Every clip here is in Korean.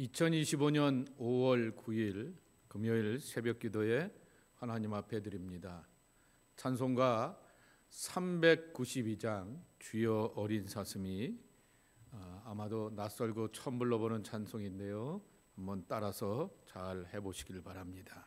2025년 5월 9일 금요일 새벽 기도에 하나님 앞에 드립니다. 찬송가 392장 주여 어린 사슴이 아마도 낯설고 처음 불러보는 찬송인데요. 한번 따라서 잘 해보시길 바랍니다.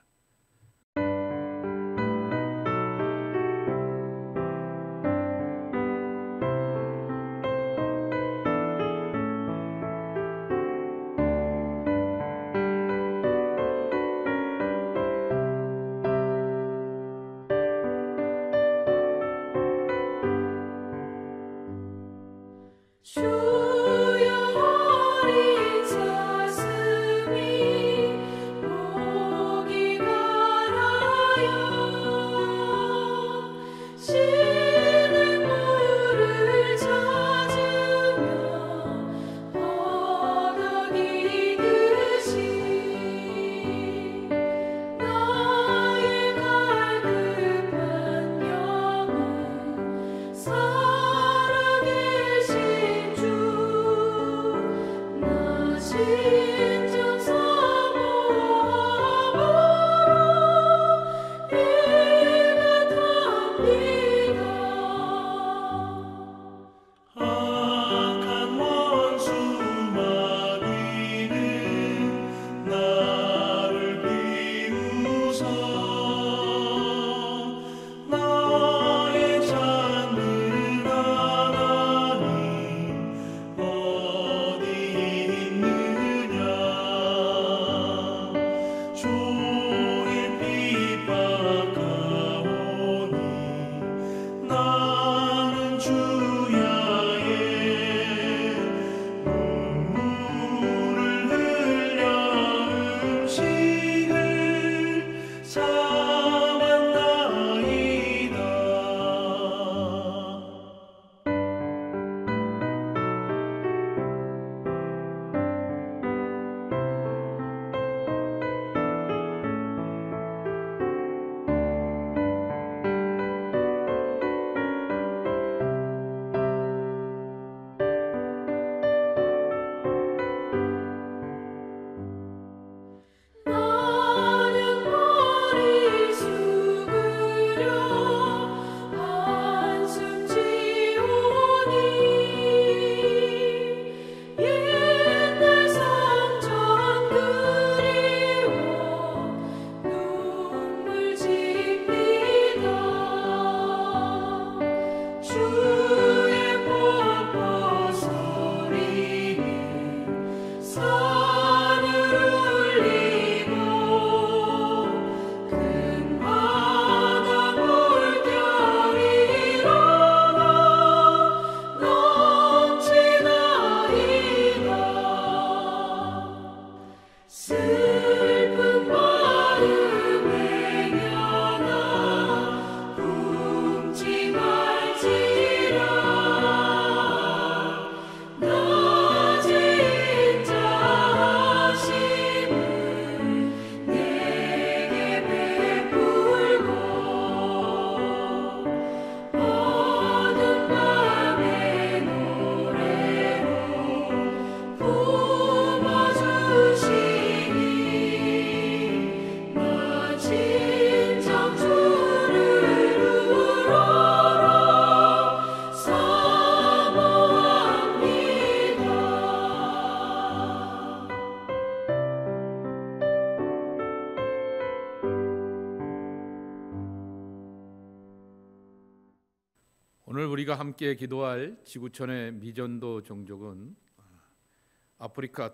오늘 우리가 함께 기도할 지구촌의 미전도 종족은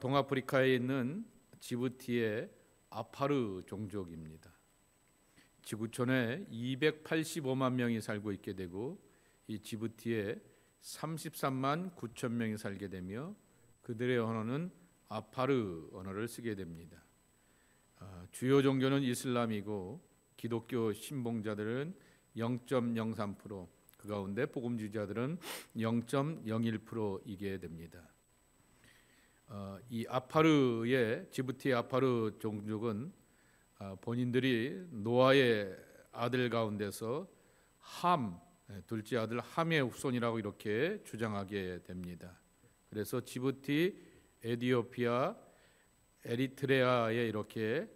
동아프리카에 있는 지부티의 아파르 종족입니다. 지구촌에 285만 명이 살고 있게 되고 이 지부티에 33만 9천 명이 살게 되며 그들의 언어는 아파르 언어를 쓰게 됩니다. 주요 종교는 이슬람이고 기독교 신봉자들은 0.03%, 그 가운데 복음주의자들은 0.01%이게 됩니다. 이 지부티의 아파르 종족은 본인들이 노아의 아들 가운데서 둘째 아들 함의 후손이라고 이렇게 주장하게 됩니다. 그래서 지부티, 에티오피아, 에리트레아에 이렇게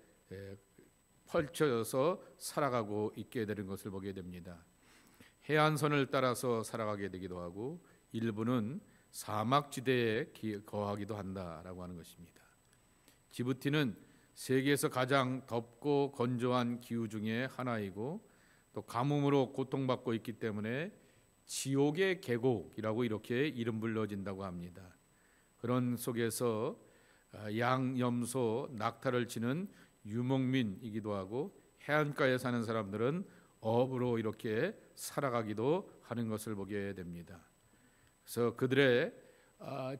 펼쳐서 살아가고 있게 되는 것을 보게 됩니다. 해안선을 따라서 살아가게 되기도 하고 일부는 사막지대에 거하기도 한다라고 하는 것입니다. 지부티는 세계에서 가장 덥고 건조한 기후 중에 하나이고 또 가뭄으로 고통받고 있기 때문에 지옥의 계곡이라고 이렇게 이름 불려진다고 합니다. 그런 속에서 양염소, 낙타를 치는 유목민이기도 하고 해안가에 사는 사람들은 어업으로 이렇게 살아가기도 하는 것을 보게 됩니다. 그래서 그들의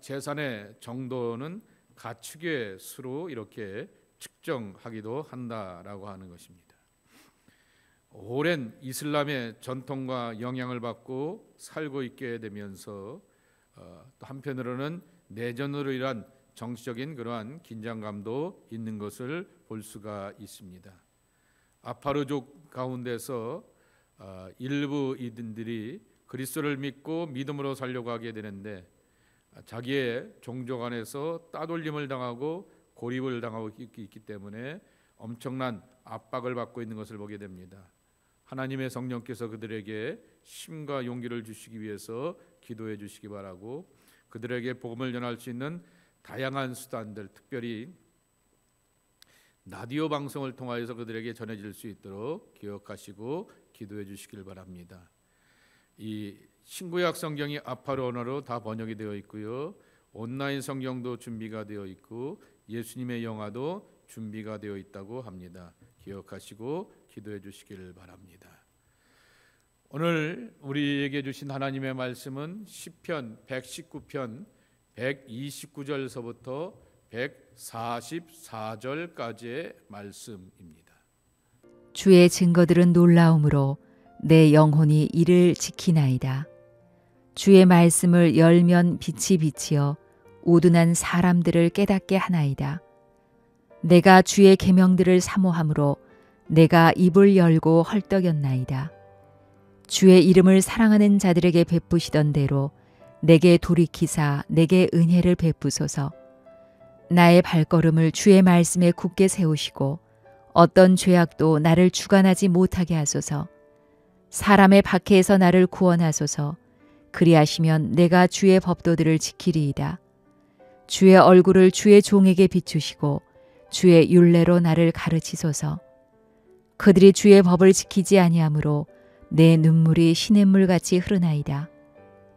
재산의 정도는 가축의 수로 이렇게 측정하기도 한다라고 하는 것입니다. 오랜 이슬람의 전통과 영향을 받고 살고 있게 되면서 또 한편으로는 내전으로 인한 정치적인 그러한 긴장감도 있는 것을 볼 수가 있습니다. 아파르족 가운데서 일부 이들이 그리스도를 믿고 믿음으로 살려고 하게 되는데 자기의 종족 안에서 따돌림을 당하고 고립을 당하고 있기 때문에 엄청난 압박을 받고 있는 것을 보게 됩니다. 하나님의 성령께서 그들에게 힘과 용기를 주시기 위해서 기도해 주시기 바라고 그들에게 복음을 전할 수 있는 다양한 수단들, 특별히 라디오 방송을 통하여서 그들에게 전해질 수 있도록 기억하시고 기도해 주시길 바랍니다. 이 신구약 성경이 아파르 언어로 다 번역이 되어 있고요. 온라인 성경도 준비가 되어 있고 예수님의 영화도 준비가 되어 있다고 합니다. 기억하시고 기도해 주시길 바랍니다. 오늘 우리에게 주신 하나님의 말씀은 시편 119편 129절서부터 144절까지의 말씀입니다. 주의 증거들은 놀라움으로 내 영혼이 이를 지키나이다. 주의 말씀을 열면 빛이 비치어 우둔한 사람들을 깨닫게 하나이다. 내가 주의 계명들을 사모함으로 내가 입을 열고 헐떡였나이다. 주의 이름을 사랑하는 자들에게 베푸시던 대로 내게 돌이키사 내게 은혜를 베푸소서. 나의 발걸음을 주의 말씀에 굳게 세우시고 어떤 죄악도 나를 주관하지 못하게 하소서. 사람의 박해에서 나를 구원하소서. 그리하시면 내가 주의 법도들을 지키리이다. 주의 얼굴을 주의 종에게 비추시고 주의 율례로 나를 가르치소서. 그들이 주의 법을 지키지 아니하므로 내 눈물이 시냇물같이 흐르나이다.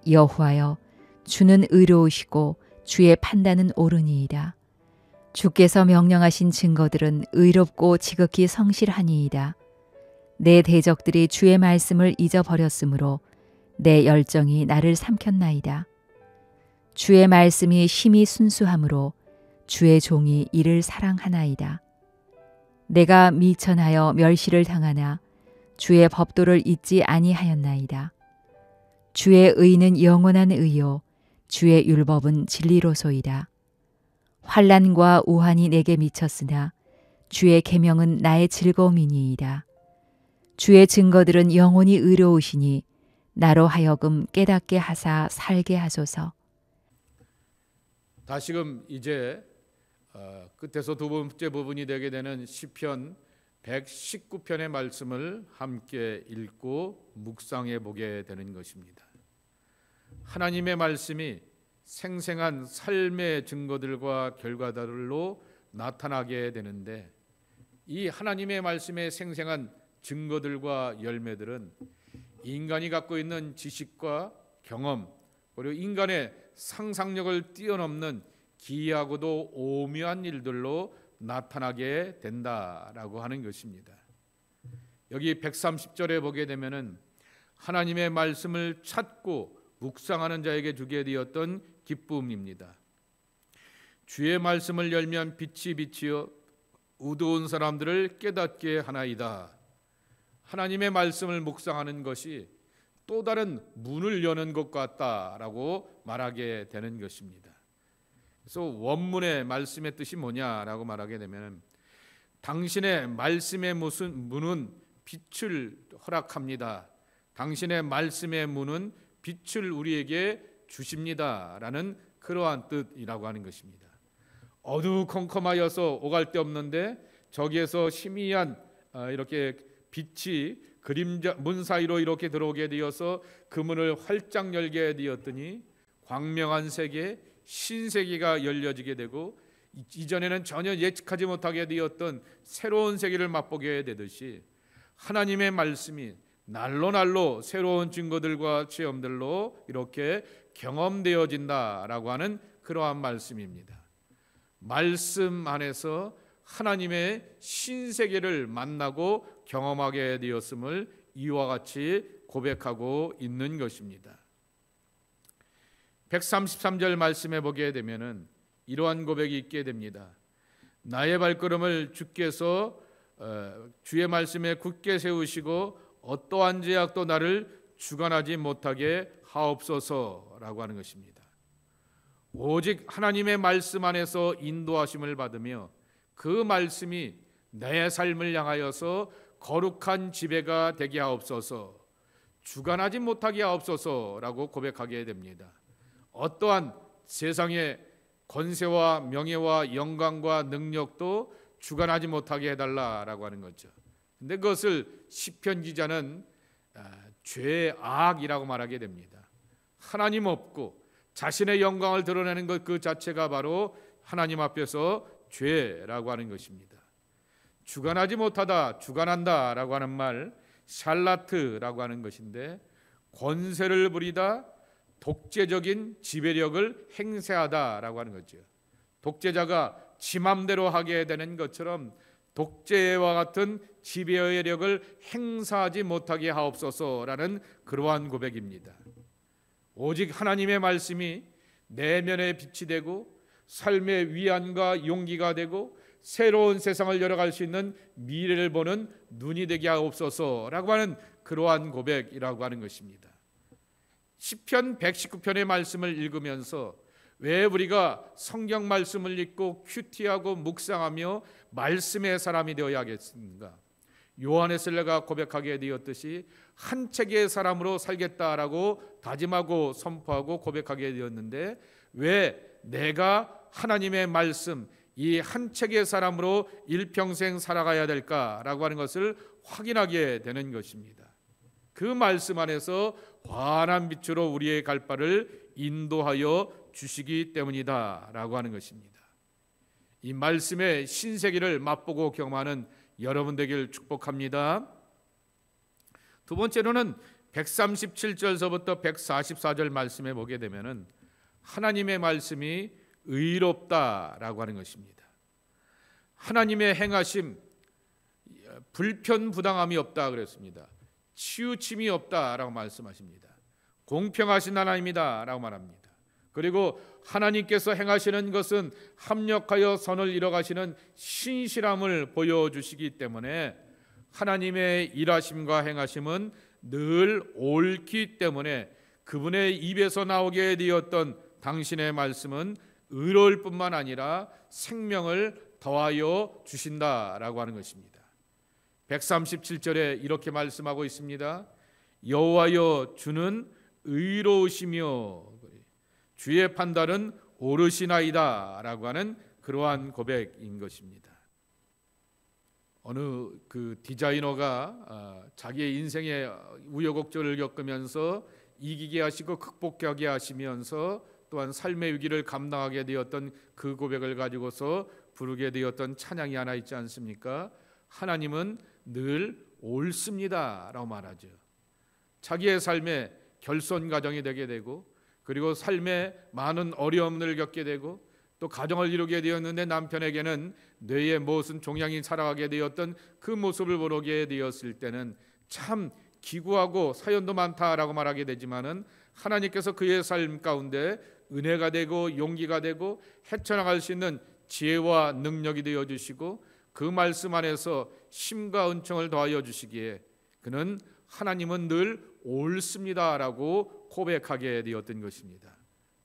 여호와여, 주는 의로우시고 주의 판단은 옳으니이다. 주께서 명령하신 증거들은 의롭고 지극히 성실하니이다. 내 대적들이 주의 말씀을 잊어버렸으므로 내 열정이 나를 삼켰나이다. 주의 말씀이 심히 순수함으로 주의 종이 이를 사랑하나이다. 내가 미천하여 멸시를 당하나 주의 법도를 잊지 아니하였나이다. 주의 의는 영원한 의요 주의 율법은 진리로소이다. 환난과 우환이 내게 미쳤으나 주의 계명은 나의 즐거움이니이다. 주의 증거들은 영원히 의로우시니 나로 하여금 깨닫게 하사 살게 하소서. 다시금 이제 끝에서 두 번째 부분이 되게 되는 시편 119편의 말씀을 함께 읽고 묵상해 보게 되는 것입니다. 하나님의 말씀이 생생한 삶의 증거들과 결과들로 나타나게 되는데 이 하나님의 말씀의 생생한 증거들과 열매들은 인간이 갖고 있는 지식과 경험 그리고 인간의 상상력을 뛰어넘는 기이하고도 오묘한 일들로 나타나게 된다라고 하는 것입니다. 여기 130절에 보게 되면은 하나님의 말씀을 찾고 묵상하는 자에게 주게 되었던 기쁨입니다. 주의 말씀을 열면 빛이 비치어 우두운 사람들을 깨닫게 하나이다. 하나님의 말씀을 묵상하는 것이 또 다른 문을 여는 것 같다라고 말하게 되는 것입니다. 그래서 원문의 말씀의 뜻이 뭐냐라고 말하게 되면 당신의 말씀의 문은 빛을 허락합니다. 당신의 말씀의 문은 빛을 우리에게 주십니다라는 그러한 뜻이라고 하는 것입니다. 어두컴컴하여서 오갈 데 없는데 저기에서 희미한 이렇게 빛이 그림자 문 사이로 이렇게 들어오게 되어서 그 문을 활짝 열게 되었더니 광명한 세계, 신세계가 열려지게 되고 이전에는 전혀 예측하지 못하게 되었던 새로운 세계를 맛보게 되듯이 하나님의 말씀이 날로 새로운 증거들과 체험들로 이렇게 경험되어진다라고 하는 그러한 말씀입니다. 말씀 안에서 하나님의 신세계를 만나고 경험하게 되었음을 이와 같이 고백하고 있는 것입니다. 133절 말씀에 보게 되면은 이러한 고백이 있게 됩니다. 나의 발걸음을 주께서 주의 말씀에 굳게 세우시고 어떠한 제약도 나를 주관하지 못하게 하옵소서라고 하는 것입니다. 오직 하나님의 말씀 안에서 인도하심을 받으며 그 말씀이 내 삶을 향하여서 거룩한 지배가 되게 하옵소서, 주관하지 못하게 하옵소서라고 고백하게 됩니다. 어떠한 세상의 권세와 명예와 영광과 능력도 주관하지 못하게 해달라라고 하는 거죠. 근데 그것을 시편 기자는 죄의 악이라고 말하게 됩니다. 하나님 없고 자신의 영광을 드러내는 것 그 자체가 바로 하나님 앞에서 죄라고 하는 것입니다. 주관하지 못하다, 주관한다라고 하는 말 샬라트라고 하는 것인데 권세를 부리다, 독재적인 지배력을 행사하다라고 하는 거죠. 독재자가 지 맘대로 하게 되는 것처럼 독재와 같은 지배력을 행사하지 못하게 하옵소서라는 그러한 고백입니다. 오직 하나님의 말씀이 내면의 빛이 되고 삶의 위안과 용기가 되고 새로운 세상을 열어갈 수 있는 미래를 보는 눈이 되게 하옵소서라고 하는 그러한 고백이라고 하는 것입니다. 시편 119편의 말씀을 읽으면서 왜 우리가 성경 말씀을 읽고 큐티하고 묵상하며 말씀의 사람이 되어야 하겠습니까? 요한에슬레가 고백하게 되었듯이 한 책의 사람으로 살겠다라고 다짐하고 선포하고 고백하게 되었는데 왜 내가 하나님의 말씀 이 한 책의 사람으로 일평생 살아가야 될까라고 하는 것을 확인하게 되는 것입니다. 그 말씀 안에서 환한 빛으로 우리의 갈 바를 인도하여 주시기 때문이다라고 하는 것입니다. 이 말씀의 신세계를 맛보고 경험하는 여러분 되길 축복합니다. 두 번째로는 137절서부터 144절 말씀에 보게 되면은 하나님의 말씀이 의롭다라고 하는 것입니다. 하나님의 행하심 불편부당함이 없다 그랬습니다. 치우침이 없다라고 말씀하십니다. 공평하신 하나님이다라고 말합니다. 그리고 하나님께서 행하시는 것은 합력하여 선을 이뤄가시는 신실함을 보여주시기 때문에 하나님의 일하심과 행하심은 늘 옳기 때문에 그분의 입에서 나오게 되었던 당신의 말씀은 의로울 뿐만 아니라 생명을 더하여 주신다라고 하는 것입니다. 137절에 이렇게 말씀하고 있습니다. 여호와여 주는 의로우시며 주의 판단은 옳으시나이다 라고 하는 그러한 고백인 것입니다. 어느 그 디자이너가 자기의 인생의 우여곡절을 겪으면서 이기게 하시고 극복하게 하시면서 또한 삶의 위기를 감당하게 되었던 그 고백을 가지고서 부르게 되었던 찬양이 하나 있지 않습니까? 하나님은 늘 옳습니다 라고 말하죠. 자기의 삶에 결손 가정이 되게 되고 그리고 삶에 많은 어려움을 겪게 되고 또 가정을 이루게 되었는데 남편에게는 뇌의 못은 종양이 살아가게 되었던 그 모습을 보게 되었을 때는 참 기구하고 사연도 많다라고 말하게 되지만은 하나님께서 그의 삶 가운데 은혜가 되고 용기가 되고 헤쳐나갈 수 있는 지혜와 능력이 되어 주시고 그 말씀 안에서 힘과 은총을 더하여 주시기에 그는 하나님은 늘 옳습니다라고 고백하게 되었던 것입니다.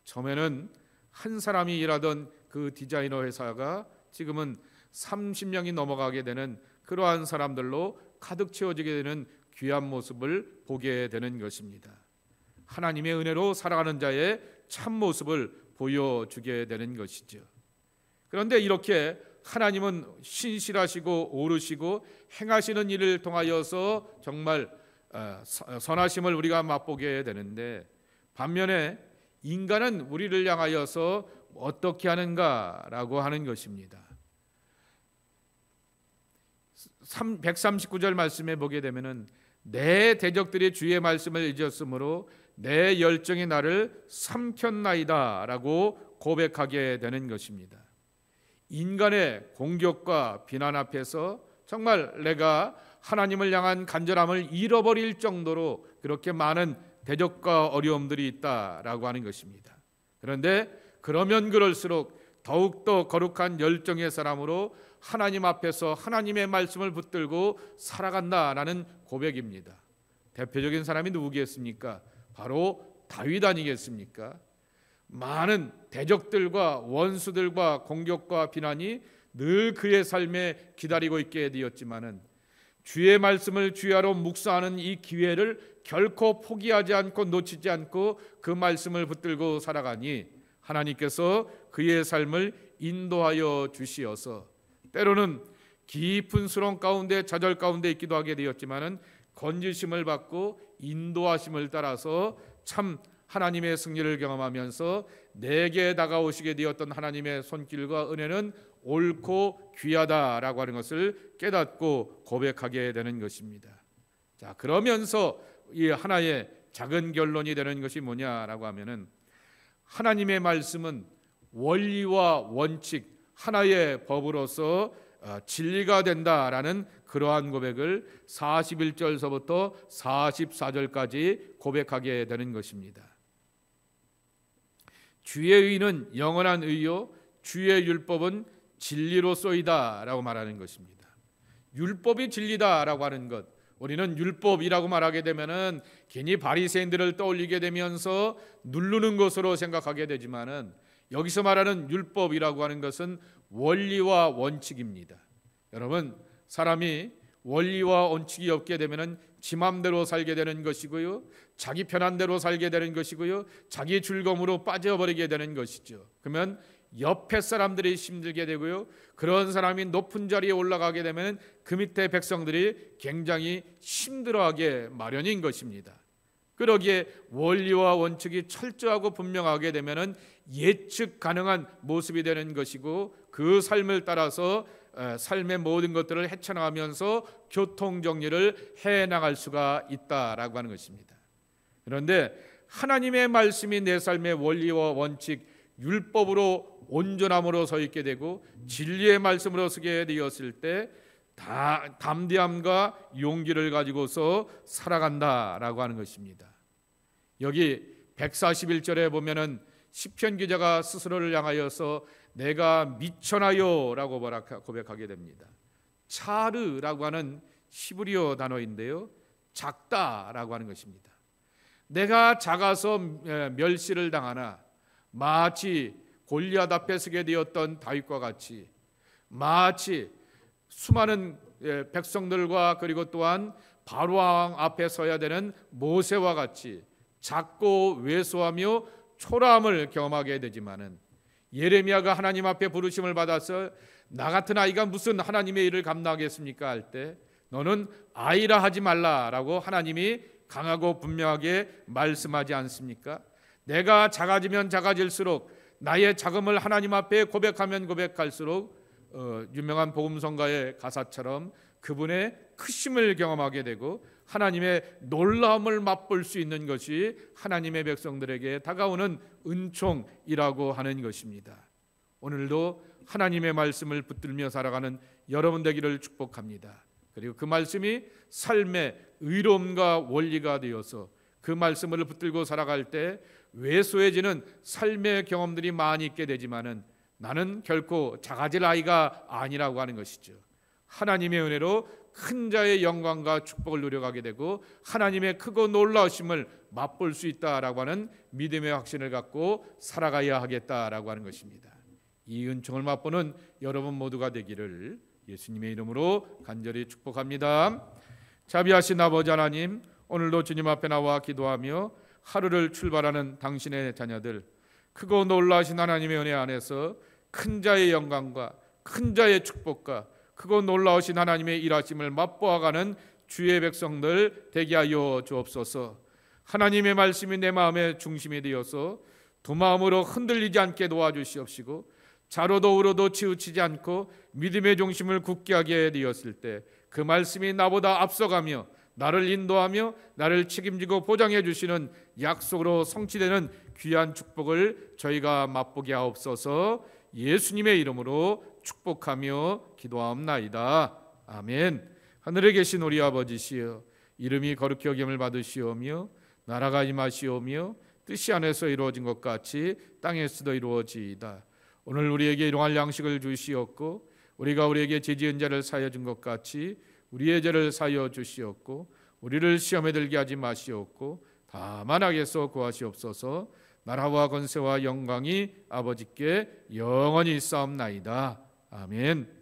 처음에는 한 사람이 일하던 그 디자이너 회사가 지금은 30명이 넘어가게 되는 그러한 사람들로 가득 채워지게 되는 귀한 모습을 보게 되는 것입니다. 하나님의 은혜로 살아가는 자의 참 모습을 보여주게 되는 것이죠. 그런데 이렇게 하나님은 신실하시고 오르시고 행하시는 일을 통하여서 정말 선하심을 우리가 맛보게 되는데, 반면에 인간은 우리를 향하여서 어떻게 하는가라고 하는 것입니다. 139절 말씀에 보게 되면은 내 대적들이 주의 말씀을 잊었으므로 내 열정이 나를 삼켰나이다 라고 고백하게 되는 것입니다. 인간의 공격과 비난 앞에서 정말 내가 하나님을 향한 간절함을 잃어버릴 정도로 그렇게 많은 대적과 어려움들이 있다라고 하는 것입니다. 그런데 그러면 그럴수록 더욱더 거룩한 열정의 사람으로 하나님 앞에서 하나님의 말씀을 붙들고 살아간다라는 고백입니다. 대표적인 사람이 누구겠습니까? 바로 다윗 아니겠습니까? 많은 대적들과 원수들과 공격과 비난이 늘 그의 삶에 기다리고 있게 되었지만은 주의 말씀을 주야로 묵상하는 이 기회를 결코 포기하지 않고 놓치지 않고 그 말씀을 붙들고 살아가니 하나님께서 그의 삶을 인도하여 주시어서 때로는 깊은 수렁 가운데 좌절 가운데 있기도 하게 되었지만은 건지심을 받고 인도하심을 따라서 참 하나님의 승리를 경험하면서 내게 다가오시게 되었던 하나님의 손길과 은혜는 옳고 귀하다라고 하는 것을 깨닫고 고백하게 되는 것입니다. 자, 그러면서 이 하나의 작은 결론이 되는 것이 뭐냐라고 하면은 하나님의 말씀은 원리와 원칙, 하나의 법으로서 진리가 된다라는 그러한 고백을 41절서부터 44절까지 고백하게 되는 것입니다. 주의 의는 영원한 의요 주의 율법은 진리로소이다 라고 말하는 것입니다. 율법이 진리다라고 하는 것, 우리는 율법이라고 말하게 되면은 괜히 바리새인들을 떠올리게 되면서 누르는 것으로 생각하게 되지만은 여기서 말하는 율법이라고 하는 것은 원리와 원칙입니다. 여러분, 사람이 원리와 원칙이 없게 되면은 지 맘대로 살게 되는 것이고요, 자기 편한 대로 살게 되는 것이고요, 자기 즐거움으로 빠져버리게 되는 것이죠. 그러면 옆에 사람들이 힘들게 되고요, 그런 사람이 높은 자리에 올라가게 되면 그 밑에 백성들이 굉장히 힘들어하게 마련인 것입니다. 그러기에 원리와 원칙이 철저하고 분명하게 되면은 예측 가능한 모습이 되는 것이고, 그 삶을 따라서 삶의 모든 것들을 헤쳐나가면서 교통 정리를 해 나갈 수가 있다라고 하는 것입니다. 그런데 하나님의 말씀이 내 삶의 원리와 원칙, 율법으로 온전함으로 서 있게 되고 진리의 말씀으로 서게 되었을 때 담대함과 용기를 가지고서 살아간다라고 하는 것입니다. 여기 141절에 보면은 시편 기자가 스스로를 향하여서 내가 미천하여라고 고백하게 됩니다. 차르라고 하는 히브리어 단어인데요, 작다라고 하는 것입니다. 내가 작아서 멸시를 당하나 마치 골리앗 앞에 서게 되었던 다윗과 같이, 마치 수많은 백성들과 그리고 또한 바로왕 앞에 서야 되는 모세와 같이 작고 왜소하며 초라함을 경험하게 되지만은, 예레미야가 하나님 앞에 부르심을 받아서 나 같은 아이가 무슨 하나님의 일을 감당하겠습니까 할 때 너는 아이라 하지 말라라고 하나님이 강하고 분명하게 말씀하지 않습니까? 내가 작아지면 작아질수록, 나의 작음을 하나님 앞에 고백하면 고백할수록 유명한 복음성가의 가사처럼 그분의 크심을 경험하게 되고 하나님의 놀라움을 맛볼 수 있는 것이 하나님의 백성들에게 다가오는 은총이라고 하는 것입니다. 오늘도 하나님의 말씀을 붙들며 살아가는 여러분 되기를 축복합니다. 그리고 그 말씀이 삶의 의로움과 원리가 되어서 그 말씀을 붙들고 살아갈 때 왜소해지는 삶의 경험들이 많이 있게 되지만은 나는 결코 작아질 아이가 아니라고 하는 것이죠. 하나님의 은혜로 큰 자의 영광과 축복을 누려가게 되고 하나님의 크고 놀라우심을 맛볼 수 있다라고 하는 믿음의 확신을 갖고 살아가야 하겠다라고 하는 것입니다. 이 은총을 맛보는 여러분 모두가 되기를 예수님의 이름으로 간절히 축복합니다. 자비하신 아버지 하나님, 오늘도 주님 앞에 나와 기도하며 하루를 출발하는 당신의 자녀들, 크고 놀라신 하나님의 은혜 안에서 큰 자의 영광과 큰 자의 축복과 크고 놀라우신 하나님의 일하심을 맛보아가는 주의 백성들 되게 하여 주옵소서. 하나님의 말씀이 내 마음의 중심이 되어서 두 마음으로 흔들리지 않게 도와주시옵시고, 자로도 우로도 치우치지 않고 믿음의 중심을 굳게 하게 되었을 때 그 말씀이 나보다 앞서가며 나를 인도하며 나를 책임지고 보장해 주시는 약속으로 성취되는 귀한 축복을 저희가 맛보게 하옵소서. 예수님의 이름으로 축복하며 기도하옵나이다. 아멘. 하늘에 계신 우리 아버지시여, 이름이 거룩히 여김을 받으시오며 나라가 임하시오며 뜻이 하늘에서 이루어진 것 같이 땅에서도 이루어지이다. 오늘 우리에게 일용할 양식을 주시옵고, 우리가 우리에게 죄지은 자를 사하여 준 것 같이 우리의 죄를 사하여 주시옵고, 우리를 시험에 들게 하지 마시옵고 다만 악에서 구하시옵소서. 나라와 권세와 영광이 아버지께 영원히 있사옵나이다. 아멘.